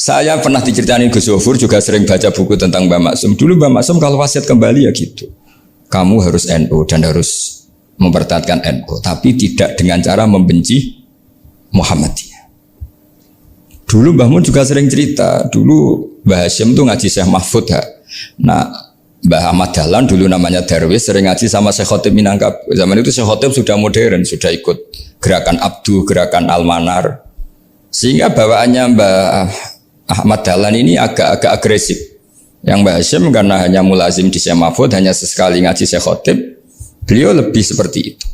Saya pernah diceritain Gus Zofur, juga sering baca buku tentang Mbah Maksum. Dulu Mbah Maksum kalau wasiat kembali ya gitu. Kamu harus NU dan harus mempertahankan NU, tapi tidak dengan cara membenci Muhammadiyah. Dulu Mbah Mun juga sering cerita, dulu Mbah Hashim tuh ngaji Syekh Mahfud ya. Nah, Mbah Ahmad Dahlan dulu namanya Darwis sering ngaji sama Syekh Khotib Minangkabau. Zaman itu Syekh Khotib sudah modern, sudah ikut gerakan Abdu, gerakan Al-Manar. Sehingga bawaannya Mbah Ahmad Dahlan ini agak agresif. Yang Mbah Hashim karena hanya mulazim di Syekh Mahfud, hanya sesekali ngaji Syekh Khotib, beliau lebih seperti itu.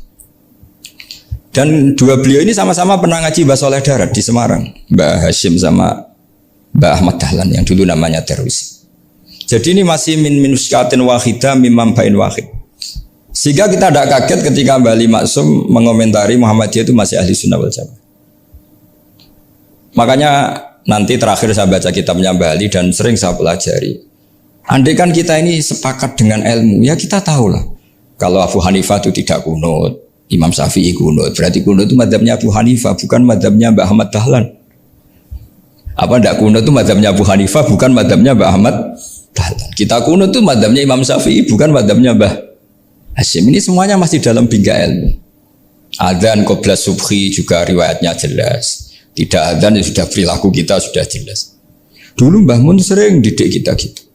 Dan dua beliau ini sama-sama pernah ngaji Mbah Soleh Darat di Semarang, Mbah Hashim sama Mbah Ahmad Dahlan yang dulu namanya Darwis. Jadi ini masih min muskatin wahidah mimam bain wahid. Sehingga kita tidak kaget ketika Mbah Ali Maksum mengomentari Muhammadiyah itu masih ahli sunnah wal jamaah. Makanya nanti terakhir saya baca kitabnya Mbah Ali dan sering saya pelajari. Andai kan kita ini sepakat dengan ilmu, ya kita tahulah. Kalau Abu Hanifah itu tidak kunut, Imam Syafi'i kunut, berarti kunut itu madzhabnya Abu Hanifah, bukan madzhabnya Mbah Ahmad Dahlan. Apa tidak kunut itu madzhabnya Abu Hanifah, bukan madzhabnya Mbah Ahmad Dahlan. Kita kunut itu madzhabnya Imam Syafi'i, bukan madzhabnya Mbah Hashim. Ini semuanya masih dalam bingkai ilmu. Adzan qabla subhi juga riwayatnya jelas. Tidak adzan ya sudah perilaku kita sudah jelas. Dulu Mbah Mun sering didik kita gitu.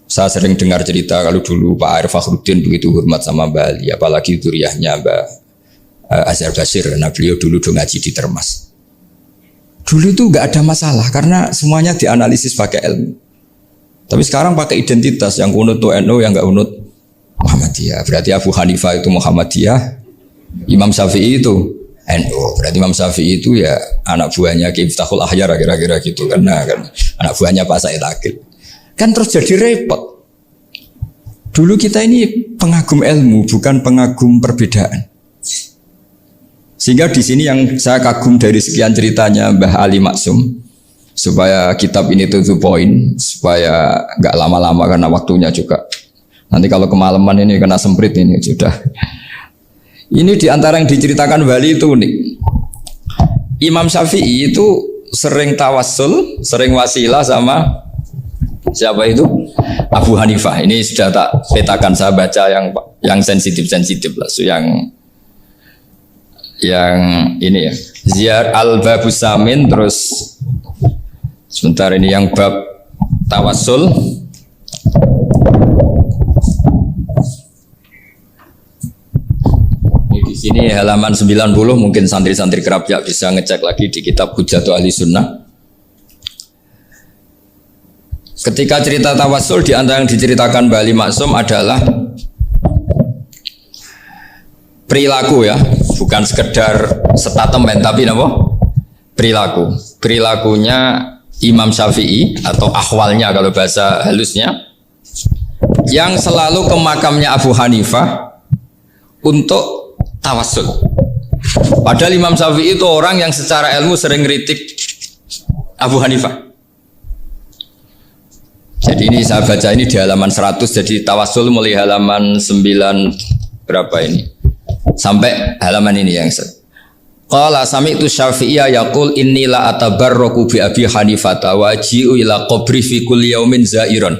Saya sering dengar cerita kalau dulu Pak Arif Fakhruddin begitu hormat sama Mbah Ali, apalagi dzuriyahnya Mbah Azhar Basir, karena beliau dulu ngaji di Termas. Dulu itu nggak ada masalah karena semuanya dianalisis pakai ilmu. Tapi sekarang pakai identitas, yang kunut itu NU, yang nggak kunut Muhammadiyah. Berarti Abu Hanifah itu Muhammadiyah, Imam Syafi'i itu NU. Berarti Imam Syafi'i itu ya anak buahnya Ki Miftahul Ahyar kira-kira gitu, karena kan anak buahnya Pak Said Akil. Kan terus jadi repot. Dulu kita ini pengagum ilmu, bukan pengagum perbedaan. Sehingga di sini yang saya kagum dari sekian ceritanya Mbah Ali Maksum, supaya kitab ini to the point, supaya nggak lama-lama karena waktunya juga. Nanti kalau kemalaman ini kena semprit ini sudah. Ini diantara yang diceritakan Bali itu nih. Imam Syafi'i itu sering tawassul, sering wasilah sama siapa itu? Abu Hanifah. Ini sudah tak petakan, saya baca yang sensitif lah, so yang ini ya. Ziyar al-Babus Samin, terus sebentar ini yang bab tawassul. Ini di sini halaman 90, mungkin santri-santri kerapia bisa ngecek lagi di kitab Hujjatul Ahli Sunnah. Ketika cerita tawassul, di antara yang diceritakan Mbah Ali Maksum adalah perilaku ya, bukan sekedar statement tapi apa? Perilakunya Imam Syafi'i atau ahwalnya kalau bahasa halusnya, yang selalu ke makamnya Abu Hanifah untuk tawassul. Padahal Imam Syafi'i itu orang yang secara ilmu sering kritik Abu Hanifah. Jadi ini saya baca ini di halaman 100, jadi tawassul mulai halaman 9 berapa ini sampai halaman ini yang qala sami'tu Syafi'iyya yaqul inni la atabarraku bi Abi Hanifah wa ji'u ila qabri fi kulli yaumin zairan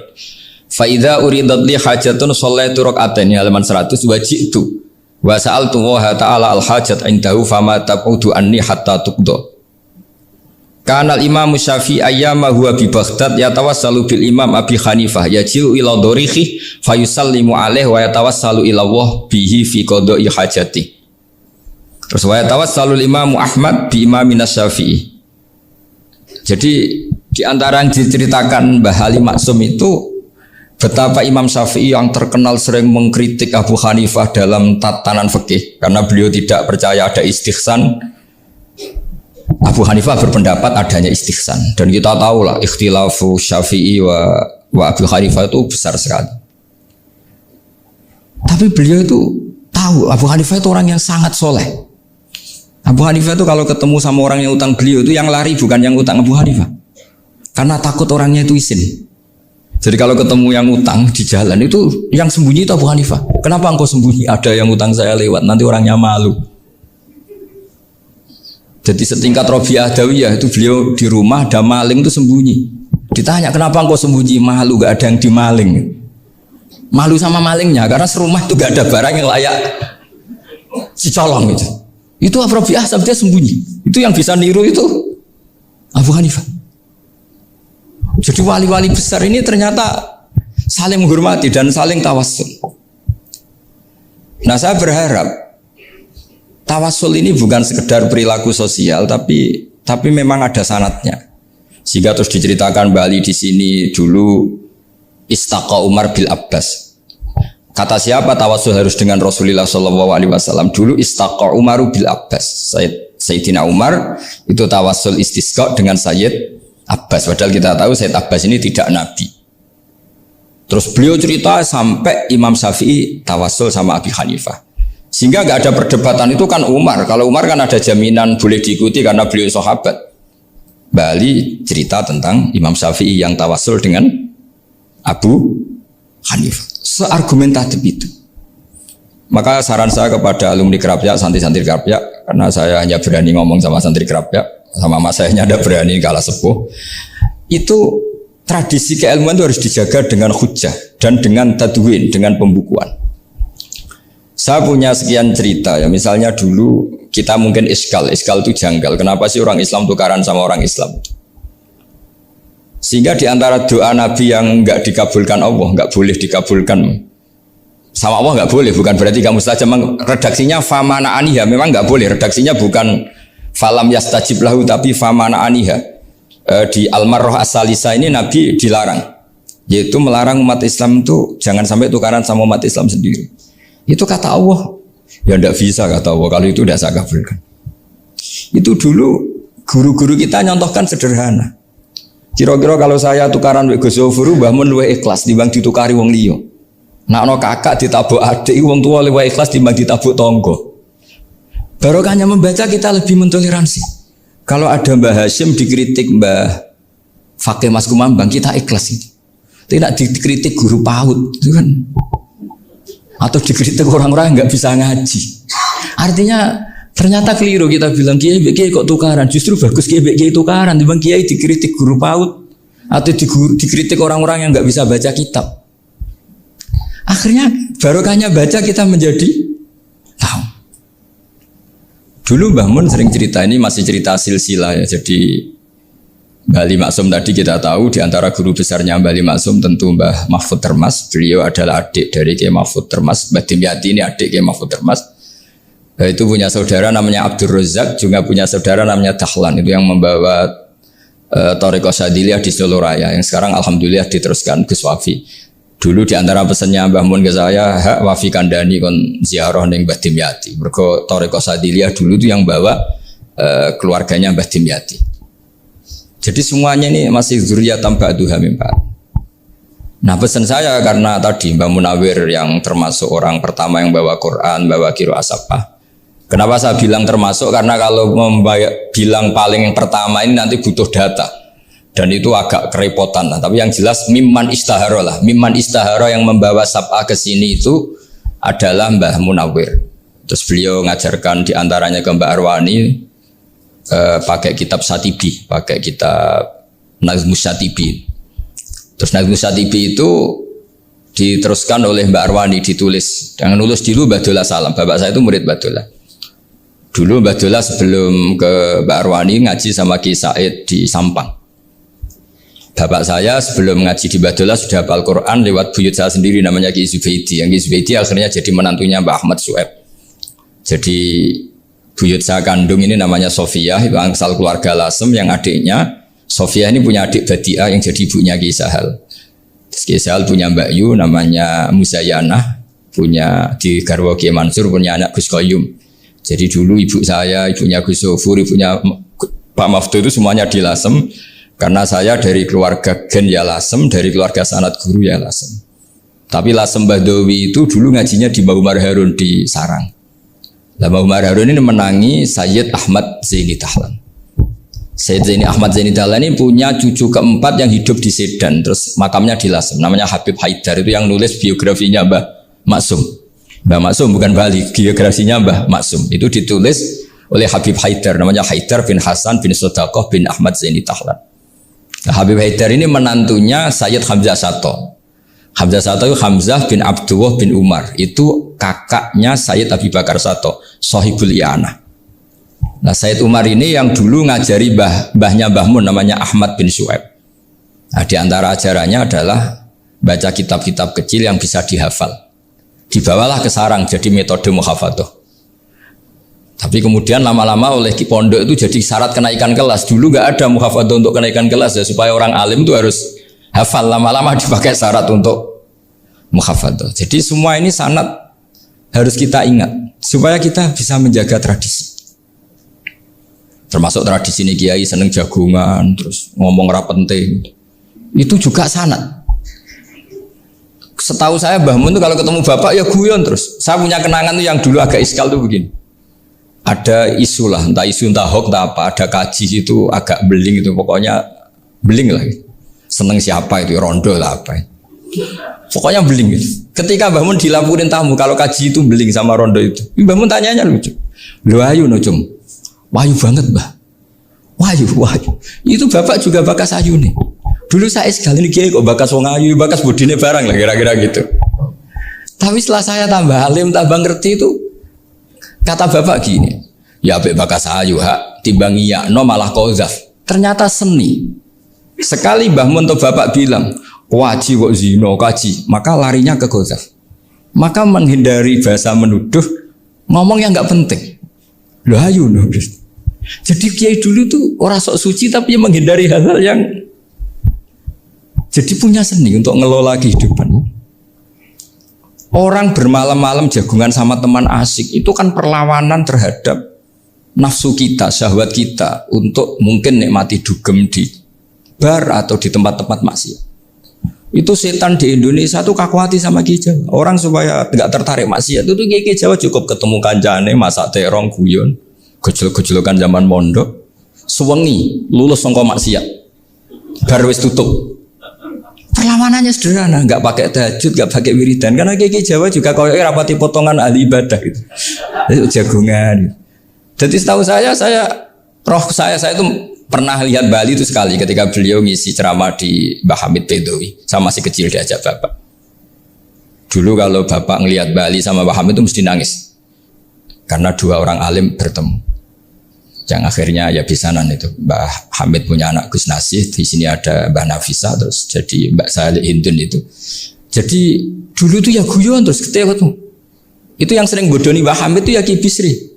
fa idza uridat li hajatun shallaitu rak'atain, halaman 100, wa ji'tu wa sa'altu wa ta'ala al hajat indahu fama taqudu anni hatta tuqda. Kanal Imam Syafi'i ayyama huwa bi Baghdad yatawassalu bil Imam Abi Hanifah yaji'u ila dorihi fayusallimu alaihi wa yatawassalu ila Allah bihi fi qada'i hajati. Terus wa yatawassalu Imam Ahmad bi Imamina Syafi'i. Jadi di antara yang diceritakan Mbah Ali Maksum itu betapa Imam Syafi'i yang terkenal sering mengkritik Abu Hanifah dalam tatanan fikih karena beliau tidak percaya ada istihsan. Abu Hanifah berpendapat adanya istihsan, dan kita tahu lah ikhtilafu Syafi'i wa Abu Hanifah itu besar sekali. Tapi beliau itu tahu Abu Hanifah itu orang yang sangat soleh. Abu Hanifah itu kalau ketemu sama orang yang utang beliau itu yang lari bukan yang utang Abu Hanifah, karena takut orangnya itu isin. Jadi kalau ketemu yang utang di jalan itu yang sembunyi itu Abu Hanifah. Kenapa engkau sembunyi? Ada yang utang saya lewat, nanti orangnya malu. Jadi setingkat Robiah Adawiyah itu beliau di rumah ada maling itu sembunyi. Ditanya kenapa engkau sembunyi? Malu, gak ada yang dimaling. Malu sama malingnya karena serumah itu gak ada barang yang layak dicolong itu. Itu Robiah sampai dia sembunyi. Itu yang bisa niru itu Abu Hanifah. Jadi wali-wali besar ini ternyata saling menghormati dan saling tawassul. Nah saya berharap tawassul ini bukan sekedar perilaku sosial, tapi memang ada sanadnya. Sehingga terus diceritakan Bali di sini dulu istaqa Umar bil Abbas. Kata siapa tawassul harus dengan Rasulullah SAW? Dulu istaqa Umar bil Abbas. Sayyidina Umar itu tawassul istisqa dengan Sayyid Abbas. Padahal kita tahu Sayyid Abbas ini tidak nabi. Terus beliau cerita sampai Imam Syafi'i tawassul sama Abi Hanifah. Sehingga nggak ada perdebatan itu kan Umar. Kalau Umar kan ada jaminan boleh diikuti karena beliau sahabat. Bali cerita tentang Imam Syafi'i yang tawassul dengan Abu Hanifah. Seargumentatif itu. Maka saran saya kepada alumni Kerapyak, santri-santri Kerapyak, karena saya hanya berani ngomong sama santri Kerapyak, sama mas saya ada berani kalah sepuh. Itu tradisi keilmuan itu harus dijaga dengan hujjah dan dengan tadwin, dengan pembukuan. Saya punya sekian cerita ya, misalnya dulu kita mungkin iskal itu janggal. Kenapa sih orang Islam tukaran sama orang Islam? Sehingga di antara doa Nabi yang enggak dikabulkan Allah, enggak boleh dikabulkan sama Allah, enggak boleh, bukan berarti kamu saja. Redaksinya famana aniha, memang enggak boleh. Redaksinya bukan falam yastajib lahu, tapi famana aniha. Di Al-Marrah As-Salisa ini Nabi dilarang, yaitu melarang umat Islam itu jangan sampai tukaran sama umat Islam sendiri. Itu kata Allah, ya tidak bisa kata Allah, kalau itu tidak saya kabulkan. Itu dulu guru-guru kita nyontohkan sederhana. Kira-kira kalau saya tukaran wek Gus Zofuru, Mbah Mun luwih ikhlas timbang ditukari wong liya. Nak ana kakak ditabuk adik, wong tua luwih ikhlas timbang ditabuk tonggo. Barokahnya membaca kita lebih mentoleransi. Kalau ada Mbah Hashim dikritik Mbah Fakih Mas Kumambang, kita ikhlas itu. Tidak dikritik guru PAUD, itu kan. Atau dikritik orang-orang yang nggak bisa ngaji. Artinya ternyata keliru kita bilang kiai kok tukaran. Justru bagus kiai tukaran. Dibanding kiai dikritik guru PAUD atau dikritik orang-orang yang nggak bisa baca kitab. Akhirnya barokahnya baca kita menjadi tahu. Dulu Mbah Mun sering cerita, ini masih cerita silsilah ya. Jadi Bali Maksum tadi kita tahu di antara guru besarnya Bali Maksum tentu Mbah Mahfud Termas. Beliau adalah adik dari Kiai Mahfud Termas. Mbah Dimyati ini adik Kiai Mahfud Termas. Itu punya saudara namanya Abdul Razak, juga punya saudara namanya Dahlan. Itu yang membawa Thariqah Syadziliyah di Solo Raya, yang sekarang alhamdulillah diteruskan Gus Wafi. Dulu di antara pesannya Mbah Mun ke saya, hak Wafi kandani kon ziarah ning Mbah Dimyati. Mergo Thariqah Syadziliyah dulu itu yang bawa keluarganya Mbah Dimyati. Jadi semuanya ini masih dzurriyyatan ba'duha min ba'd. Nah pesan saya karena tadi Mbah Munawir yang termasuk orang pertama yang bawa Quran, bawa qiraah Sabah. Kenapa saya bilang termasuk? Karena kalau bilang paling pertama ini nanti butuh data. Dan itu agak kerepotan lah. Tapi yang jelas mimman istahara lah. Mimman istahara yang membawa Sabah ke sini itu adalah Mbah Munawir. Terus beliau ngajarkan diantaranya ke Mbak Arwani, pakai kitab Satibi, pakai kitab Nazmus Satibi. Terus Nazmus Satibi itu diteruskan oleh Mbak Arwani, ditulis. Yang nulis dulu Mbak Dola Salam. Bapak saya itu murid Mbak Dola. Dulu Mbak Dola sebelum ke Mbak Arwani ngaji sama Ki Said di Sampang. Bapak saya sebelum ngaji di Mbak Dola sudah hafal Quran lewat buyut saya sendiri namanya Ki Zubaidi. Yang Ki Zubaidi akhirnya jadi menantunya Mbak Ahmad Su'eb. Jadi buyut saya kandung ini namanya Sofia, itu asal keluarga Lasem, yang adiknya Sofia ini punya adik Badiah yang jadi ibunya Ki Sahal. Ki Sahal punya Mbak Yu namanya Muzayanah, punya di Garwa Ki Mansur punya anak Gus Qayyum. Jadi dulu ibu saya, ibunya Gus Sofur, ibunya Pak Maftu itu semuanya di Lasem. Karena saya dari keluarga Gen ya Lasem, dari keluarga sanad guru ya Lasem. Tapi Lasem Bahdowi itu dulu ngajinya di Mbah Umar Harun di Sarang. Mbah Umar Harun ini menangi Sayyid Ahmad Zaini Dahlan. Sayyid Zaini Ahmad Zaini Dahlan ini punya cucu keempat yang hidup di Sedan, terus makamnya di Lasem, namanya Habib Haidar. Itu yang nulis biografinya Mbah Maksum. Mbah Maksum bukan Bali, biografinya Mbah Maksum. Itu ditulis oleh Habib Haidar, namanya Haidar bin Hasan bin Sodaqoh bin Ahmad Zaini Tahlan. Nah, Habib Haidar ini menantunya Sayyid Hamzah Sato. Hamzah Sato itu Hamzah bin Abdullah bin Umar, itu kakaknya Sayyid Abi Bakar Sato, Sohibul I'anah. Nah, Sayyid Umar ini yang dulu ngajari mbahnya Mbah Mun namanya Ahmad bin Syuaib. Nah, di antara ajarannya adalah baca kitab-kitab kecil yang bisa dihafal. Dibawalah ke sarang jadi metode muhafadzah. Tapi kemudian lama-lama oleh pondok itu jadi syarat kenaikan kelas. Dulu nggak ada muhafadzah untuk kenaikan kelas ya, supaya orang alim itu harus hafal. Lama-lama dipakai syarat untuk muhafadzah. Jadi semua ini sanad harus kita ingat supaya kita bisa menjaga tradisi. Termasuk tradisi ini kiai seneng jagungan, terus ngomong ra penting. Itu juga sanad. Setahu saya Mbah Mun itu kalau ketemu bapak ya guyon terus. Saya punya kenangan tuh yang dulu agak iskal tuh begini. Ada isu lah, entah isu entah hoax entah apa, ada kaji itu agak beling itu, pokoknya beling lah. Seneng siapa itu, rondo lah apa. Pokoknya beling gitu. Ketika Mbah Mun dilaporin tamu kalau kaji itu beling sama rondo itu, Mbah Mun tanyanya lucu. Lu ayu no cum, wahyu banget Mbah. Wahyu. Itu bapak juga bakas ayu nih. Dulu saya sekali ini kiai kok bakas wong ayu, bakas bodine barang lah kira-kira gitu. Tapi setelah saya tambah alim, tambah ngerti itu, kata bapak gini, ya abek bakas ayu hak timbang iya no malah kozaf. Ternyata seni. Sekali Mbah Mun atau bapak bilang waji kok zino kaji, maka larinya ke kozaf. Maka menghindari bahasa menuduh, ngomong yang nggak penting. Loh ayu no. Jadi kiai dulu tuh orang sok suci tapi menghindari hal-hal yang jadi punya seni untuk ngelola kehidupan. Orang bermalam-malam jagungan sama teman asik itu kan perlawanan terhadap nafsu kita, syahwat kita untuk mungkin nikmati dugem di bar atau di tempat-tempat maksiat. Itu setan di Indonesia tuh kakuati sama Ki Jawa. Orang supaya tidak tertarik maksiat itu tuh Ki Jawa cukup ketemu kancane masak terong guyon, gejol-gejolokan zaman mondok, suwengi lulus sangka maksiat. Bar wis tutup. Perlawanannya sederhana, nggak pakai tahajud, nggak pakai wiridan. Karena Ki Jawa juga kalau rapati potongan ahli ibadah gitu, itu jagungan. Jadi setahu saya itu pernah lihat Bali itu sekali ketika beliau ngisi ceramah di Mbah Hamid Bedowi. Saya masih kecil diajak bapak. Dulu kalau bapak ngelihat Bali sama Mbah Hamid itu mesti nangis karena dua orang alim bertemu. Yang akhirnya ya bisanan itu Mbah Hamid punya anak Gus Nasih, di sini ada Mbah Nafisa, terus jadi Mbak Salih Hindun itu. Jadi dulu tuh ya guyon terus ketika itu yang sering bodoni Mbah Hamid itu ya Ki Bisri.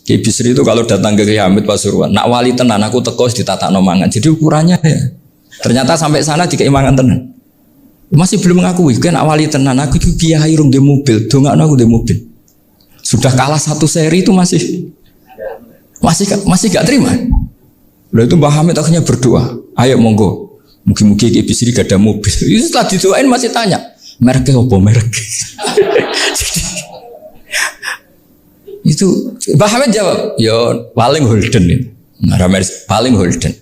Ki Bisri itu kalau datang ke Ki Hamid Pasuruan, nak wali tenan aku teko ditata nomangan. Jadi ukurannya ya. Ternyata sampai sana di keimangan tenan. Masih belum mengakui kan nak wali tenan aku itu kiai rung di mobil, dongakno aku di mobil. Sudah kalah satu seri itu masih gak terima. Lalu itu Mbah Hamid akhirnya berdoa, ayo monggo, mungkin Ki Bisri gak ada mobil. Itu setelah didoain masih tanya, mereknya apa merek? Itu Mbah Hamid jawab, ya paling Holden itu. Nah, paling Holden.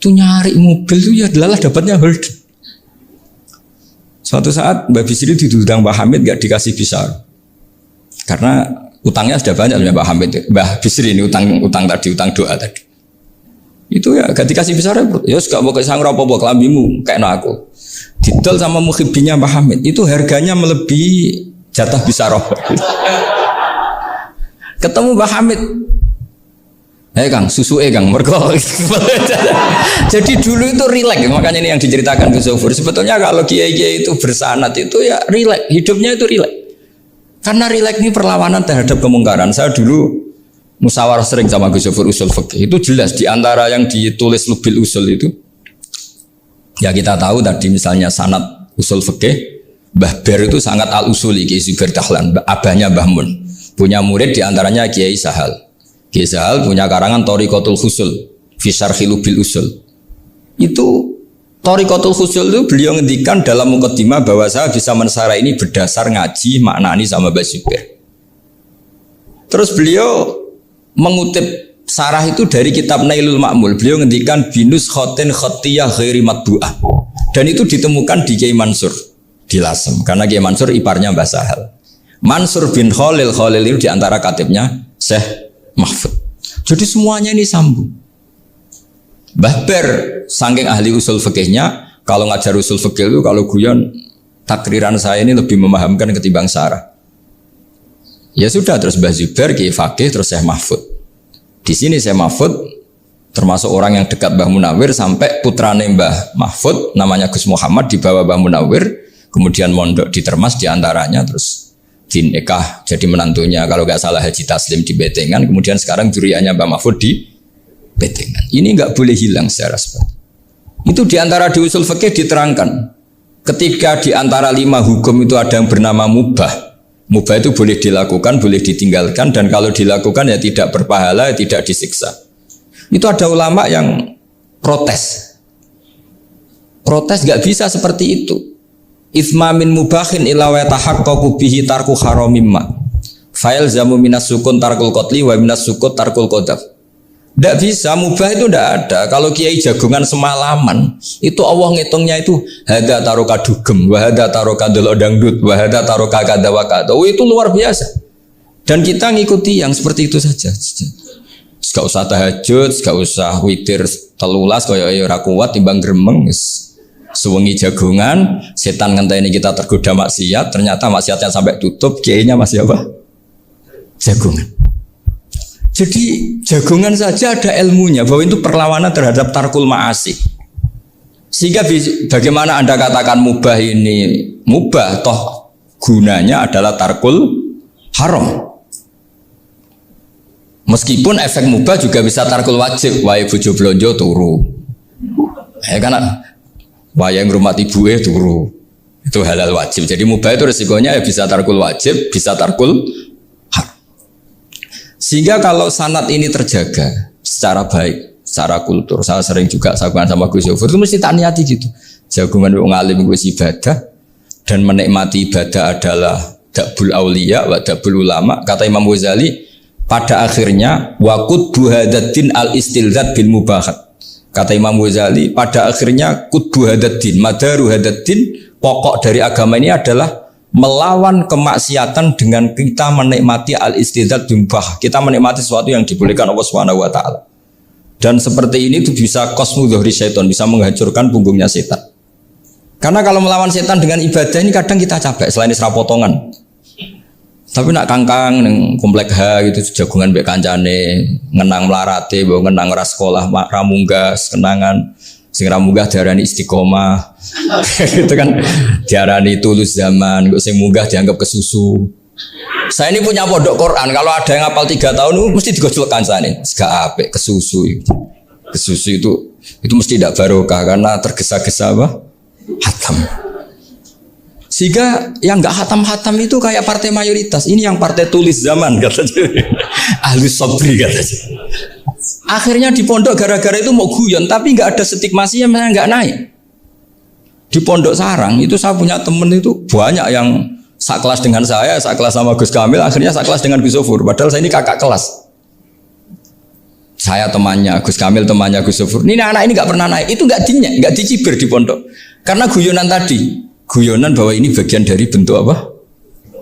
Itu nyari mobil itu ya adalah dapatnya Holden. Suatu saat Mbah Bisri diundang Mbah Hamid gak dikasih bisar. Karena utangnya sudah banyak Mbah Hamid, Mbah Bisri ini utang doa tadi. Itu ya gak dikasih besar ya gak mau kesang apa-apa kelambimu kayak aku. Didol sama muhibbinya Mbah Hamid itu harganya melebihi jatah bisaroh. Ketemu Mbah Hamid, Kang, susu Kang, mergo. Jadi dulu itu rileks, makanya ini yang diceritakan Gus Zofur. Sebetulnya kalau kiai-kiai itu bersanad itu ya rileks, hidupnya itu rileks. Karena rileks ini perlawanan terhadap kemungkaran. Saya dulu musyawarah sering sama Gus Zofur usul fikih. Itu jelas di antara yang ditulis Lubil Usul itu. Ya kita tahu tadi misalnya sanad usul fikih, Mbah Ber itu sangat al-usuli Kiai Zubair Dahlan, abahnya Mbah Mun. Punya murid di antaranya Kiai Sahal. Kiai Sahal punya karangan Thariqatul Husul fi Syarhi Lubil Usul. Itu Thariqatul Husul itu beliau ngendikan dalam mukaddimah bahwa saya bisa mensarah ini berdasar ngaji maknani sama Mbah Zubair. Terus beliau mengutip sarah itu dari kitab Nailul Ma'mul. Beliau ngendikan binus khotin khotiyah ghairi matbu'ah. Dan itu ditemukan di Kiai Mansur di Lasem. Karena Kiai Mansur iparnya Mbah Sahal. Mansur bin Khalil itu diantara katibnya Syekh mahfud. Jadi semuanya ini sambung. Mbah Ber saking ahli usul fikihnya, kalau ngajar usul fikih itu kalau guyon takriran saya ini lebih memahamkan ketimbang syarah. Ya sudah, terus Mbah Zubair Kiai Fakih, terus Syekh Mahfud. Di sini Syekh Mahfud termasuk orang yang dekat Mbah Munawir, sampai putrane Mbah Mahfud namanya Gus Muhammad dibawa Mbah Munawir, kemudian mondok di Termas diantaranya, terus dinikah jadi menantunya kalau nggak salah Haji Taslim di Betengan, kemudian sekarang juriannya Mbah Mahfud di Betengan. Ini nggak boleh hilang secara sebab. Itu diantara di usul fikih diterangkan, ketika diantara 5 hukum itu ada yang bernama mubah. Mubah itu boleh dilakukan, boleh ditinggalkan, dan kalau dilakukan ya tidak berpahala, tidak disiksa. Itu ada ulama yang protes nggak bisa seperti itu. Itsma min mubahin ila wa tahaqqaqu bihi tarku haramimma. Fa'il zamu minas sukun tarkul qatli wa minas sukut tarkul qadaf. Tidak bisa, mubah itu tidak ada. Kalau kiai jagongan semalaman, itu Allah ngitungnya itu hada taroka dugem, wahada taroka delok dangdut, wahada taroka kada wa kada. Oh, itu luar biasa. Dan kita ngikuti yang seperti itu saja. Gak usah tahajud, gak usah witir telulas, kaya ora kuat timbang gremeng. Sewengi jagongan, setan ngenteni kita tergoda maksiat, ternyata maksiatnya sampai tutup, kiainya masih apa? Jagongan. Jadi jagongan saja ada ilmunya, bahwa itu perlawanan terhadap tarkul ma'asi. Sehingga bagaimana Anda katakan mubah ini mubah, toh gunanya adalah tarkul haram. Meskipun efek mubah juga bisa tarkul wajib, wae bojo blonjo turu. Ya kan? Wae ngrumati ibuke turu. Itu halal wajib. Jadi mubah itu resikonya ya bisa tarkul wajib, bisa tarkul haram. Sehingga kalau sanad ini terjaga secara baik, secara kultur, saya sering juga sakuan sama Gus Yofur, itu mesti tak niati gitu. Jagungan wong alim wis ibadah dan menikmati ibadah adalah dabul auliya wa dabul ulama. Kata Imam Ghazali, pada akhirnya waqud buhadatin al istilzat bil mubahat. Kata Imam Ghazali, pada akhirnya qutbu hadaddin, madaru hadaddin, pokok dari agama ini adalah melawan kemaksiatan dengan kita menikmati al-istidzat bil mubah. Kita menikmati sesuatu yang dibolehkan Allah Subhanahu wa taala. Dan seperti ini itu bisa qasmu dhuhri syaitan, bisa menghancurkan punggungnya setan. Karena kalau melawan setan dengan ibadah ini kadang kita capek selain isra potongan. Tapi nak kangkang neng komplek H gitu jagungan mbek kancane, ngenang melarate, mbok ngenang ora sekolah, ramunggah, kenangan sing ramunggah diarani istiqomah. Itu kan diarani tulus zaman, kok sing munggah dianggap kesusu. Saya ini punya pondok Quran, kalau ada yang hafal 3 tahun mesti digojlok kancane. Gak apik kesusu itu. Kesusu itu mesti tidak barokah karena tergesa-gesa apa? Hatam. Sehingga yang nggak hatam-hatam itu kayak partai mayoritas. Ini yang partai tulis zaman katanya. Ahlus sabri katanya. Akhirnya di pondok gara-gara itu mau guyon, tapi nggak ada stigmasinya, misalnya nggak naik. Di pondok sarang itu saya punya temen itu banyak yang sekelas dengan saya, sekelas sama Gus Kamil, akhirnya sekelas dengan Gus Sofur. Padahal saya ini kakak kelas. Saya temannya Gus Kamil, temannya Gus Sofur. Ini anak ini nggak pernah naik. Itu nggak dicibir di pondok. Karena guyonan tadi. Guyonan bahwa ini bagian dari bentuk apa?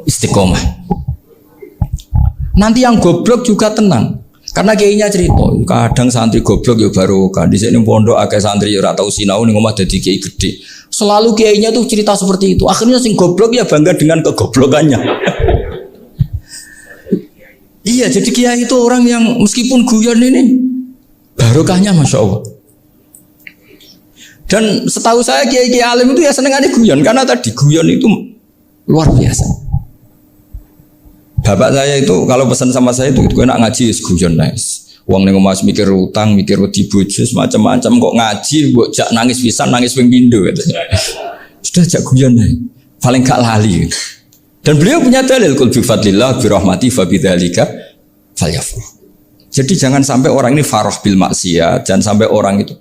Istiqomah. Nanti yang goblok juga tenang. Karena kiainya cerita, kadang santri goblok ya baru kan di sini pondok akeh santri ora tau sinau ning omah dadi kiai gede. Selalu kiainya tuh cerita seperti itu. Akhirnya sing goblok ya bangga dengan kegoblokannya. Iya, jadi kiai itu orang yang meskipun guyon ini barokahnya Masya Allah. Dan setahu saya kiai-kiai alim itu ya senengannya guyon, karena tadi guyon itu luar biasa. Bapak saya itu kalau pesan sama saya itu enak ngaji guyon nice. Wong ning omah mikir utang, mikir wedi bojo macam-macam, kok ngaji mbok jak nangis pisan, nangis ping pindho katanya. Sudah jak guyon ae. Paling gak lali. Dan beliau punya dalil kul bi fadlillah bi rahmati fa bidzalika falyafrah. Jadi jangan sampai orang ini farah bil maksiat, jangan sampai orang itu.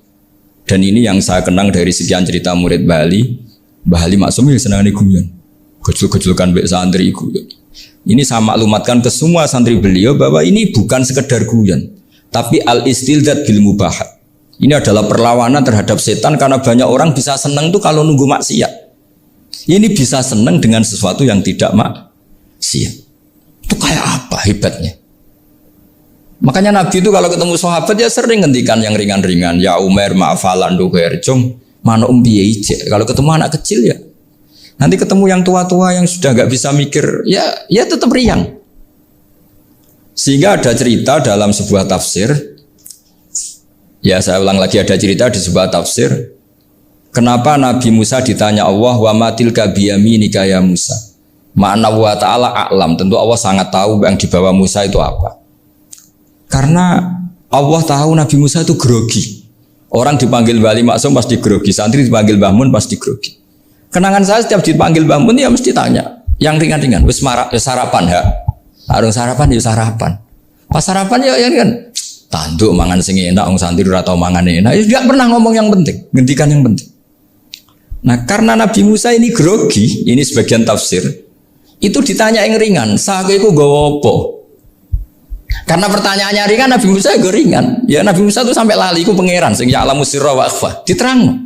Dan ini yang saya kenang dari sekian cerita murid Bali. Mbah Ali Maksum ya senangane guyon. Gojol-gojolkan mbek santri guyon. Ini saya maklumatkan ke semua santri beliau bahwa ini bukan sekedar guyon, tapi al-istilzat bil mubahat. Ini adalah perlawanan terhadap setan karena banyak orang bisa senang tuh kalau nunggu maksiat. Ini bisa senang dengan sesuatu yang tidak maksiat. Itu kayak apa hebatnya? Makanya Nabi itu kalau ketemu sahabat ya sering ngendikan yang ringan-ringan. Ya Umar ma'afalan duher cung mana piye ije. Kalau ketemu anak kecil ya. Nanti ketemu yang tua-tua yang sudah nggak bisa mikir, ya tetap riang. Sehingga ada cerita dalam sebuah tafsir. Ya saya ulang lagi, ada cerita di sebuah tafsir. Kenapa Nabi Musa ditanya Allah, wa matilka biyaminika ya Musa? Ma'ana wa ta'ala a'lam. Tentu Allah sangat tahu yang dibawa Musa itu apa. Karena Allah tahu Nabi Musa itu grogi. Orang dipanggil Wali Maksum pasti grogi, santri dipanggil Mbah Mun pasti grogi. Kenangan saya setiap dipanggil Mbah Mun ya mesti tanya yang ringan-ringan. Wis sarapan ya. Arung sarapan ya sarapan. Pas sarapan ya kan tanduk mangan sing enak, wong santri ora tau mangan enak. Ya enggak pernah ngomong yang penting, ngendikan yang penting. Nah, karena Nabi Musa ini grogi, ini sebagian tafsir. Itu ditanya yang ringan, saiki ku nggawa apa? Karena pertanyaannya ringan, Nabi Musa juga ringan. Ya Nabi Musa itu sampai lali ku pangeran sing ya'lamu sirra wa akhfa. Diterangno.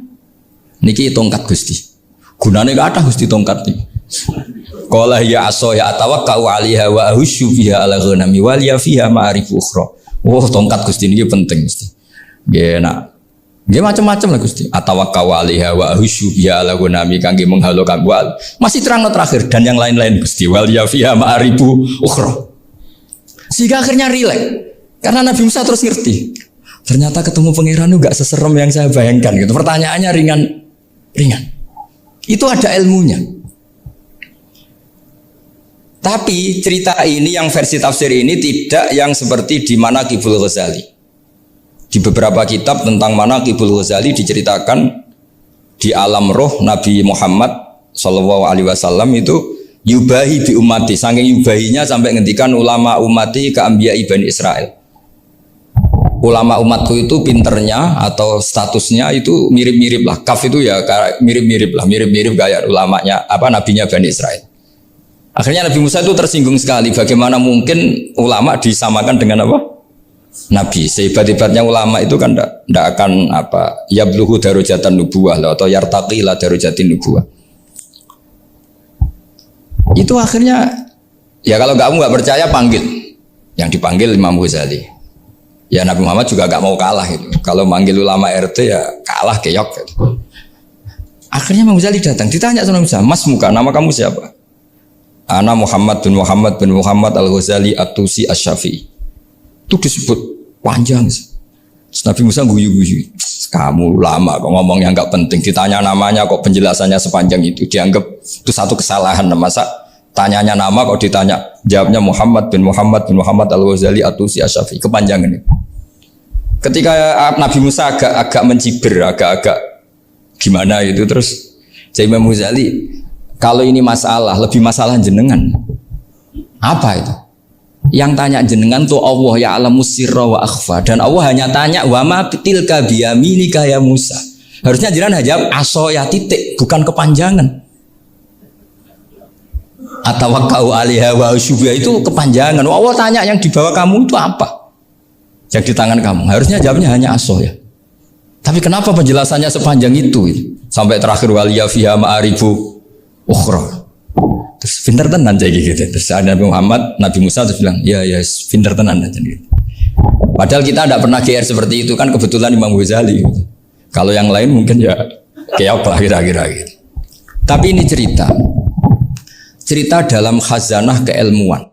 Niki tongkat Gusti. Gunane kathah Gusti tongkat iki. Qala ya aso ya atawakkau 'alaiha wa ahusyu fiha ala ghanami wal ya fiha ma'arif ukhra. Oh, tongkat Gusti niki penting Gusti. Nggih nak. Nggih macam-macam lah Gusti. Atawakkau 'alaiha wa ahusyu fiha ala ghanami kangge menghalokan wal. Masih terangno terakhir dan yang lain-lain Gusti. Wal ya fiha ma'arif ukhra. Sehingga akhirnya rileks. Karena Nabi Musa terus ngerti. Ternyata ketemu pangeran itu gak seserem yang saya bayangkan gitu. Pertanyaannya ringan. Itu ada ilmunya. Tapi cerita ini yang versi tafsir ini tidak yang seperti di Manaqibul Ghazali. Di beberapa kitab tentang Manaqibul Ghazali diceritakan di alam roh Nabi Muhammad SAW itu yubahi bi ummati, saking yubahinya sampai ngendikan ulama ummati ke anbiya Bani Israel. Ulama umatku itu pinternya atau statusnya itu mirip-mirip lah. Kaf itu ya mirip-mirip kayak ulamanya nabinya Bani Israel. Akhirnya Nabi Musa itu tersinggung sekali. Bagaimana mungkin ulama disamakan dengan apa? Nabi. Sehebat-hebatnya ulama itu kan tidak akan yabluhu darajatan nubuwah atau yartaqi la darajatin nubuwah. Itu akhirnya ya kalau kamu nggak percaya panggil. Yang dipanggil Imam Ghazali. Ya Nabi Muhammad juga nggak mau kalah itu. Kalau manggil ulama RT ya kalah keok. Gitu. Akhirnya Imam Ghazali datang. Ditanya sama Musa, Mas Muka, nama kamu siapa? Ana Muhammad bin Muhammad Al-Ghazali At-Tusi Asy-Syafi'i. Itu disebut panjang. Terus Nabi Musa guyu-guyu. Kamu lama kok ngomong yang nggak penting. Ditanya namanya kok penjelasannya sepanjang itu. Dianggap itu satu kesalahan. Masa tanyanya nama kok ditanya. Jawabnya Muhammad bin Muhammad Al-Ghazali At-Tusi Asy-Syafi'i. Kepanjangan itu. Ketika Nabi Musa agak mencibir, agak gimana itu terus Imam Ghazali, kalau ini masalah, lebih masalah jenengan. Apa itu? Yang tanya jenengan tuh Allah ya'lamu sirra wa akhfa, dan Allah hanya tanya wa ma tilka biyaminika ya Musa. Harusnya jenengan jawab aso ya titik, bukan kepanjangan. Atawakkau 'alaiha wa usybiha itu kepanjangan. Allah tanya yang di bawah kamu itu apa? Yang di tangan kamu. Harusnya jawabnya hanya aso ya. Tapi kenapa penjelasannya sepanjang itu? Sampai terakhir waliya fiha ma'arifu ukhra. Terus pinter tenan jadi gitu. Terus ada Nabi Muhammad, Nabi Musa terus bilang, ya pinter tenan aja gitu. Padahal kita tidak pernah GR seperti itu kan, kebetulan Imam Ghazali. Gitu. Kalau yang lain mungkin ya keok lah kira-kira gitu. Tapi ini cerita dalam khazanah keilmuan.